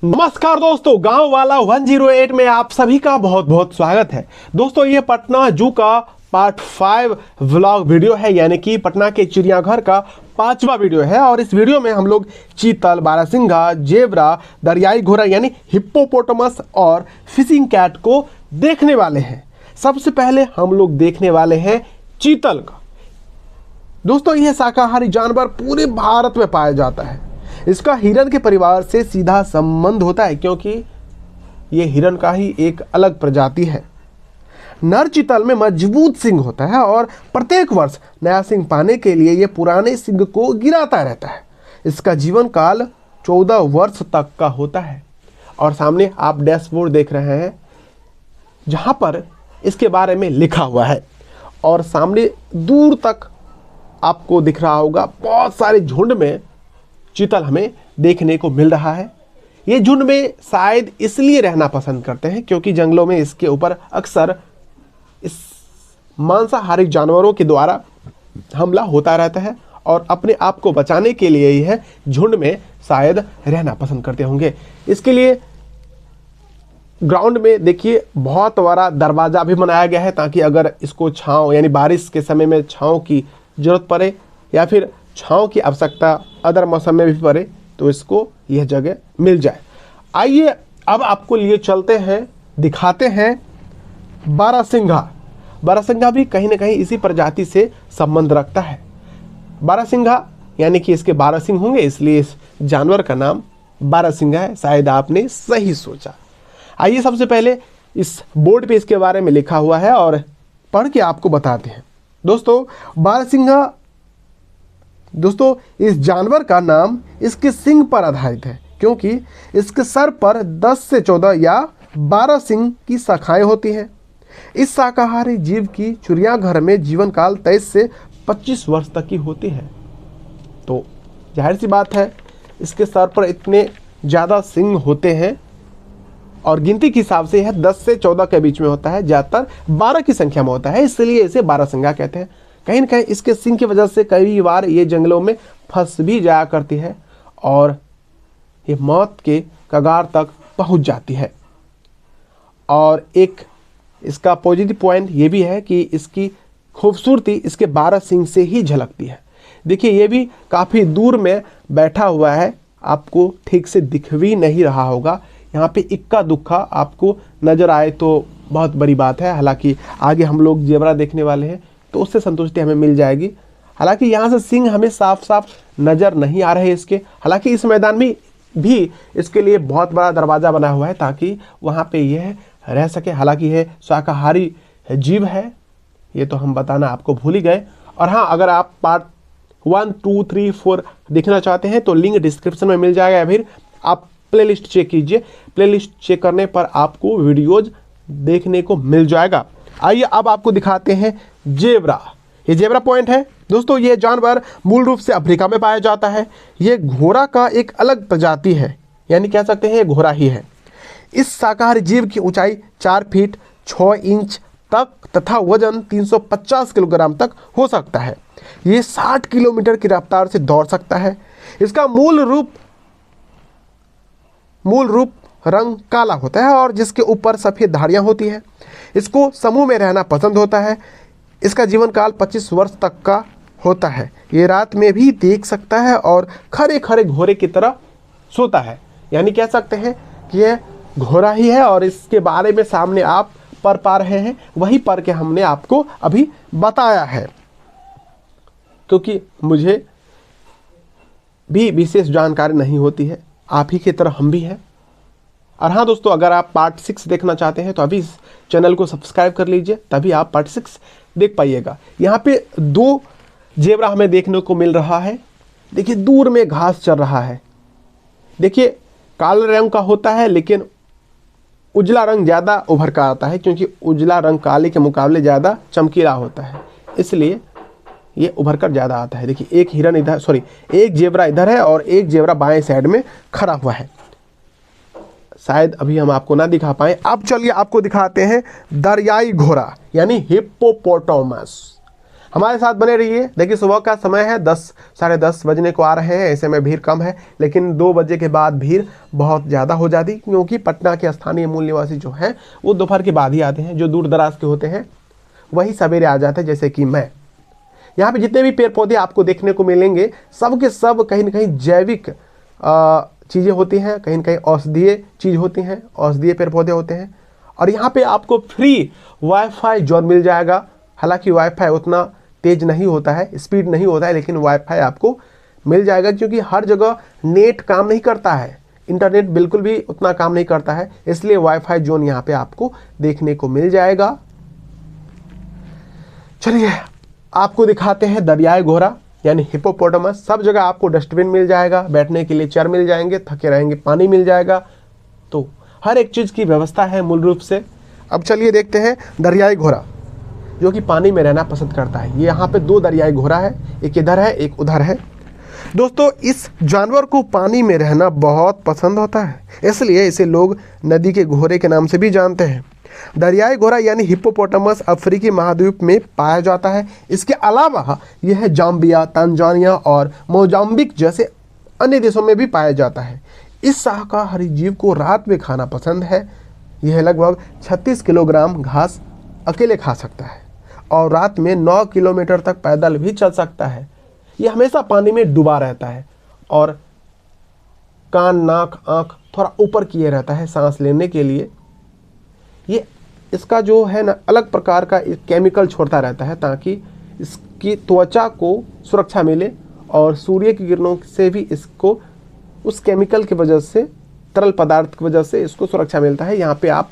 नमस्कार दोस्तों, गांव वाला 108 में आप सभी का बहुत बहुत स्वागत है। दोस्तों, ये पटना जू का पार्ट 5 व्लॉग वीडियो है, यानी कि पटना के चिड़ियाघर का 5वां वीडियो है। और इस वीडियो में हम लोग चीतल, बारहसिंघा, जेब्रा, दरियाई घोड़ा यानी हिप्पोपोटामस और फिशिंग कैट को देखने वाले हैं। सबसे पहले हम लोग देखने वाले हैं चीतल का। दोस्तों, यह शाकाहारी जानवर पूरे भारत में पाया जाता है। इसका हिरन के परिवार से सीधा संबंध होता है, क्योंकि यह हिरन का ही एक अलग प्रजाति है। नर चीतल में मजबूत सींग होता है और प्रत्येक वर्ष नया सींग पाने के लिए यह पुराने सींग को गिराता रहता है। इसका जीवन काल 14 वर्ष तक का होता है। और सामने आप डैशबोर्ड देख रहे हैं, जहां पर इसके बारे में लिखा हुआ है। और सामने दूर तक आपको दिख रहा होगा, बहुत सारे झुंड में चीतल हमें देखने को मिल रहा है। ये झुंड में शायद इसलिए रहना पसंद करते हैं क्योंकि जंगलों में इसके ऊपर अक्सर इस मांसाहारी जानवरों के द्वारा हमला होता रहता है, और अपने आप को बचाने के लिए यह झुंड में शायद रहना पसंद करते होंगे। इसके लिए ग्राउंड में देखिए बहुत बड़ा दरवाज़ा भी बनाया गया है, ताकि अगर इसको छांव यानी बारिश के समय में छांव की ज़रूरत पड़े या फिर छांव की आवश्यकता अदर मौसम में भी पड़े तो इसको यह जगह मिल जाए। आइए अब आपको लिए चलते हैं, दिखाते हैं बारहसिंघा। बारहसिंघा भी कहीं ना कहीं इसी प्रजाति से संबंध रखता है। बारहसिंघा यानी कि इसके 12 सिंह होंगे, इसलिए इस जानवर का नाम बारहसिंघा है। शायद आपने सही सोचा। आइए सबसे पहले इस बोर्ड पे इसके बारे में लिखा हुआ है और पढ़ के आपको बताते हैं। दोस्तों, बारहसिंघा इस जानवर का नाम इसके सिंग पर आधारित है, क्योंकि इसके सर पर 10 से 14 या 12 सिंग की शाखाएं होती हैं। इस शाकाहारी जीव की चिड़ियाघर में जीवन काल 23 से 25 वर्ष तक की होती है। तो जाहिर सी बात है, इसके सर पर इतने ज़्यादा सिंग होते हैं और गिनती के हिसाब से यह 10 से 14 के बीच में होता है, ज़्यादातर 12 की संख्या में होता है, इसलिए इसे बारहसिंघा कहते हैं। कहीं न कहीं इसके सिंग की वजह से कई बार ये जंगलों में फंस भी जाया करती है और ये मौत के कगार तक पहुंच जाती है। और एक इसका पॉजिटिव पॉइंट ये भी है कि इसकी खूबसूरती इसके 12 सिंग से ही झलकती है। देखिए, ये भी काफ़ी दूर में बैठा हुआ है, आपको ठीक से दिख भी नहीं रहा होगा। यहाँ पे इक्का दुक्का आपको नज़र आए तो बहुत बड़ी बात है। हालांकि आगे हम लोग जेबरा देखने वाले हैं तो उससे संतुष्टि हमें मिल जाएगी। हालांकि यहाँ से सिंह हमें साफ साफ नज़र नहीं आ रहे इसके। हालांकि इस मैदान में भी इसके लिए बहुत बड़ा दरवाज़ा बना हुआ है ताकि वहाँ पे यह रह सके। हालांकि यह शाकाहारी जीव है, ये तो हम बताना आपको भूल ही गए। और हाँ, अगर आप पार्ट 1, 2, 3, 4 देखना चाहते हैं तो लिंक डिस्क्रिप्शन में मिल जाएगा, या फिर आप प्लेलिस्ट चेक कीजिए। प्लेलिस्ट चेक करने पर आपको वीडियोज़ देखने को मिल जाएगा। आइए अब आपको दिखाते हैं जेब्रा। ये जेब्रा पॉइंट है। दोस्तों, ये जानवर मूल रूप से अफ्रीका में पाया जाता है। ये घोड़ा का एक अलग प्रजाति है, यानी कह सकते हैं ये घोड़ा ही है। इस शाकाहारी जीव की ऊंचाई 4 फीट 6 इंच तक तथा वजन 350 किलोग्राम तक हो सकता है। ये 60 किलोमीटर की रफ्तार से दौड़ सकता है। इसका मूल रूप रंग काला होता है और जिसके ऊपर सफ़ेद धारियाँ होती हैं। इसको समूह में रहना पसंद होता है। इसका जीवन काल 25 वर्ष तक का होता है। ये रात में भी देख सकता है और खरे खरे घोड़े की तरह सोता है, यानी कह सकते हैं कि यह घोड़ा ही है। और इसके बारे में सामने आप पढ़ पा रहे हैं, वही पढ़ के हमने आपको अभी बताया है, क्योंकि मुझे भी विशेष जानकारी नहीं होती है, आप ही की तरह हम भी हैं। और हाँ दोस्तों, अगर आप पार्ट 6 देखना चाहते हैं तो अभी इस चैनल को सब्सक्राइब कर लीजिए, तभी आप पार्ट 6 देख पाइएगा। यहाँ पे 2 जेब्रा हमें देखने को मिल रहा है। देखिए, दूर में घास चर रहा है। देखिए, काले रंग का होता है, लेकिन उजला रंग ज़्यादा उभर कर आता है, क्योंकि उजला रंग काले के मुकाबले ज़्यादा चमकीला होता है, इसलिए ये उभर कर ज़्यादा आता है। देखिए, एक जेब्रा इधर है और एक जेब्रा बाएं साइड में खड़ा हुआ है। शायद अभी हम आपको ना दिखा पाए। अब चलिए आपको दिखाते हैं दरियाई घोड़ा यानी हिप्पोपोटामस। हमारे साथ बने रहिए। देखिए सुबह का समय है, 10 साढ़े 10 बजने को आ रहे हैं, ऐसे में भीड़ कम है, लेकिन 2 बजे के बाद भीड़ बहुत ज़्यादा हो जाती, क्योंकि पटना के स्थानीय मूल निवासी जो हैं वो दोपहर के बाद ही आते हैं। जो दूर दराज के होते हैं वही सवेरे आ जाते हैं, जैसे कि मैं। यहाँ पे जितने भी पेड़ पौधे आपको देखने को मिलेंगे सब के सब कहीं ना कहीं जैविक चीज़ें होती हैं, कहीं ना कहीं औषधीय चीज़ होती हैं, औषधीय पेड़ पौधे होते हैं। और यहाँ पे आपको फ्री वाईफाई जोन मिल जाएगा। हालांकि वाईफाई उतना तेज नहीं होता है, स्पीड नहीं होता है, लेकिन वाईफाई आपको मिल जाएगा, क्योंकि हर जगह नेट काम नहीं करता है, इंटरनेट बिल्कुल भी उतना काम नहीं करता है, इसलिए वाईफाई जोन यहाँ पे आपको देखने को मिल जाएगा। चलिए आपको दिखाते हैं दरियाई घोड़ा यानी हिप्पोपोटामस। सब जगह आपको डस्टबिन मिल जाएगा, बैठने के लिए चेयर मिल जाएंगे, थके रहेंगे पानी मिल जाएगा, तो हर एक चीज़ की व्यवस्था है मूल रूप से। अब चलिए देखते हैं दरियाई घोड़ा जो कि पानी में रहना पसंद करता है। ये यहाँ पे 2 दरियाई घोड़ा है, एक इधर है एक उधर है। दोस्तों इस जानवर को पानी में रहना बहुत पसंद होता है, इसलिए इसे लोग नदी के घोड़े के नाम से भी जानते हैं। दरियाई घोड़ा यानी हिप्पोपोटामस अफ्रीकी महाद्वीप में पाया जाता है। इसके अलावा यह जाम्बिया, तंजानिया और मोजाम्बिक जैसे अन्य देशों में भी पाया जाता है। इस शाकाहारी जीव को रात में खाना पसंद है। यह लगभग 36 किलोग्राम घास अकेले खा सकता है और रात में 9 किलोमीटर तक पैदल भी चल सकता है। यह हमेशा पानी में डूबा रहता है और कान, नाक, आँख थोड़ा ऊपर किए रहता है सांस लेने के लिए। ये इसका जो है ना अलग प्रकार का केमिकल छोड़ता रहता है ताकि इसकी त्वचा को सुरक्षा मिले, और सूर्य की किरणों से भी इसको उस केमिकल की वजह से, तरल पदार्थ की वजह से इसको सुरक्षा मिलता है। यहाँ पे आप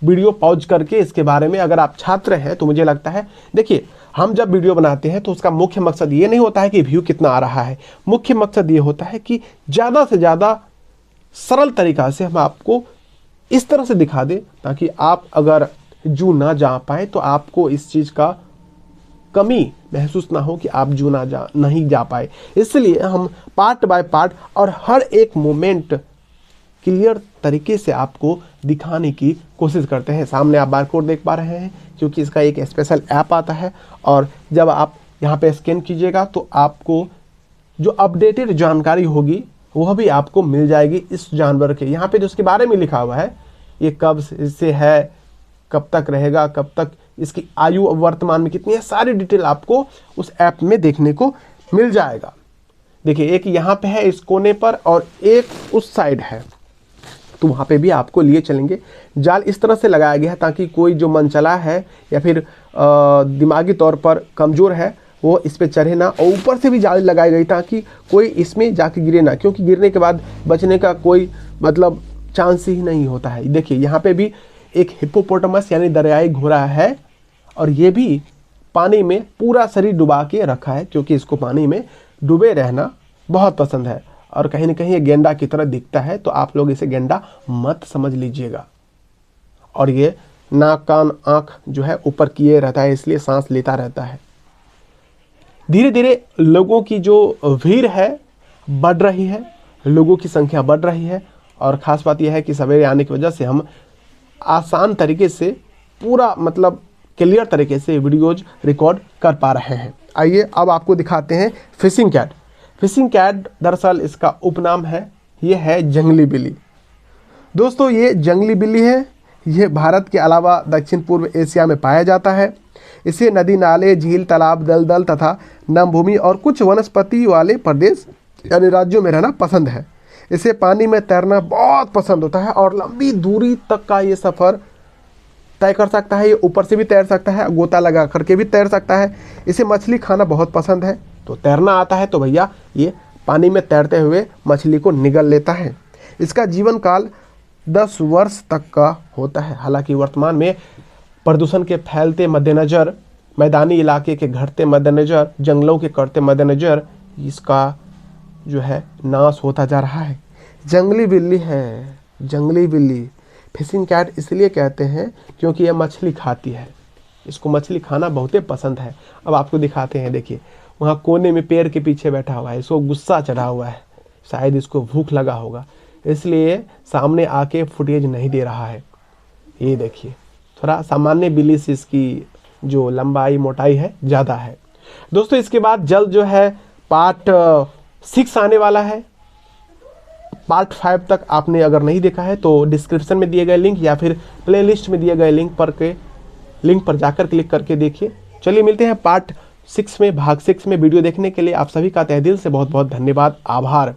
वीडियो पॉज करके इसके बारे में, अगर आप छात्र हैं तो मुझे लगता है, देखिए हम जब वीडियो बनाते हैं तो उसका मुख्य मकसद ये नहीं होता है कि व्यू कितना आ रहा है, मुख्य मकसद ये होता है कि ज़्यादा से ज़्यादा सरल तरीक़ा से हम आपको इस तरह से दिखा दें ताकि आप अगर जू ना जा पाए तो आपको इस चीज़ का कमी महसूस ना हो कि आप जू नहीं जा पाए। इसलिए हम पार्ट बाय पार्ट और हर एक मोमेंट क्लियर तरीके से आपको दिखाने की कोशिश करते हैं। सामने आप बारकोड देख पा रहे हैं, क्योंकि इसका एक स्पेशल ऐप आता है, और जब आप यहाँ पे स्कैन कीजिएगा तो आपको जो अपडेटेड जानकारी होगी वह भी आपको मिल जाएगी इस जानवर के। यहाँ पे जो उसके बारे में लिखा हुआ है, ये कब से है, कब तक रहेगा, कब तक इसकी आयु वर्तमान में कितनी है, सारी डिटेल आपको उस ऐप में देखने को मिल जाएगा। देखिए एक यहाँ पे है इस कोने पर और एक उस साइड है, तो वहाँ पे भी आपको लिए चलेंगे। जाल इस तरह से लगाया गया है ताकि कोई जो मनचला है या फिर दिमागी तौर पर कमज़ोर है वो इस पे चढ़े ना, और ऊपर से भी जाली लगाई गई ताकि कोई इसमें जाके गिरे ना, क्योंकि गिरने के बाद बचने का कोई मतलब चांस ही नहीं होता है। देखिए यहाँ पे भी एक हिप्पोपोटामस यानी दरियाई घोड़ा है, और ये भी पानी में पूरा शरीर डुबा के रखा है, क्योंकि इसको पानी में डूबे रहना बहुत पसंद है। और कहीं ना कहीं ये गेंडा की तरह दिखता है, तो आप लोग इसे गेंडा मत समझ लीजिएगा। और ये नाक, कान, आँख जो है ऊपर किए रहता है, इसलिए सांस लेता रहता है। धीरे धीरे लोगों की जो भीड़ है बढ़ रही है, लोगों की संख्या बढ़ रही है, और ख़ास बात यह है कि सवेरे आने की वजह से हम आसान तरीके से पूरा मतलब क्लियर तरीके से वीडियोज रिकॉर्ड कर पा रहे हैं। आइए अब आपको दिखाते हैं फिशिंग कैट। फिशिंग कैट दरअसल इसका उपनाम है, ये है जंगली बिल्ली। दोस्तों ये जंगली बिल्ली है, ये भारत के अलावा दक्षिण पूर्व एशिया में पाया जाता है। इसे नदी, नाले, झील, तालाब, दलदल तथा नम भूमि और कुछ वनस्पति वाले प्रदेश यानी राज्यों में रहना पसंद है। इसे पानी में तैरना बहुत पसंद होता है और लंबी दूरी तक का ये सफ़र तय कर सकता है। ये ऊपर से भी तैर सकता है, गोता लगा करके भी तैर सकता है। इसे मछली खाना बहुत पसंद है, तो तैरना आता है तो भैया ये पानी में तैरते हुए मछली को निगल लेता है। इसका जीवन काल 10 वर्ष तक का होता है। हालांकि वर्तमान में प्रदूषण के फैलते मद्देनज़र, मैदानी इलाके के घटते मद्देनज़र, जंगलों के कटते मद्देनज़र इसका जो है नाश होता जा रहा है। जंगली बिल्ली है, जंगली बिल्ली फिशिंग कैट इसलिए कहते हैं क्योंकि यह मछली खाती है, इसको मछली खाना बहुत ही पसंद है। अब आपको दिखाते हैं, देखिए वहाँ कोने में पेड़ के पीछे बैठा हुआ है, इसको गुस्सा चढ़ा हुआ है, शायद इसको भूख लगा होगा, इसलिए सामने आके फुटेज नहीं दे रहा है। ये देखिए थोड़ा सामान्य बिल्ली से इसकी जो लंबाई मोटाई है ज़्यादा है। दोस्तों इसके बाद जल्द जो है पार्ट 6 आने वाला है। पार्ट 5 तक आपने अगर नहीं देखा है तो डिस्क्रिप्शन में दिए गए लिंक या फिर प्लेलिस्ट में दिए गए लिंक पर जाकर क्लिक करके देखिए। चलिए मिलते हैं पार्ट 6 में, भाग 6 में। वीडियो देखने के लिए आप सभी का तहे दिल से बहुत बहुत धन्यवाद, आभार।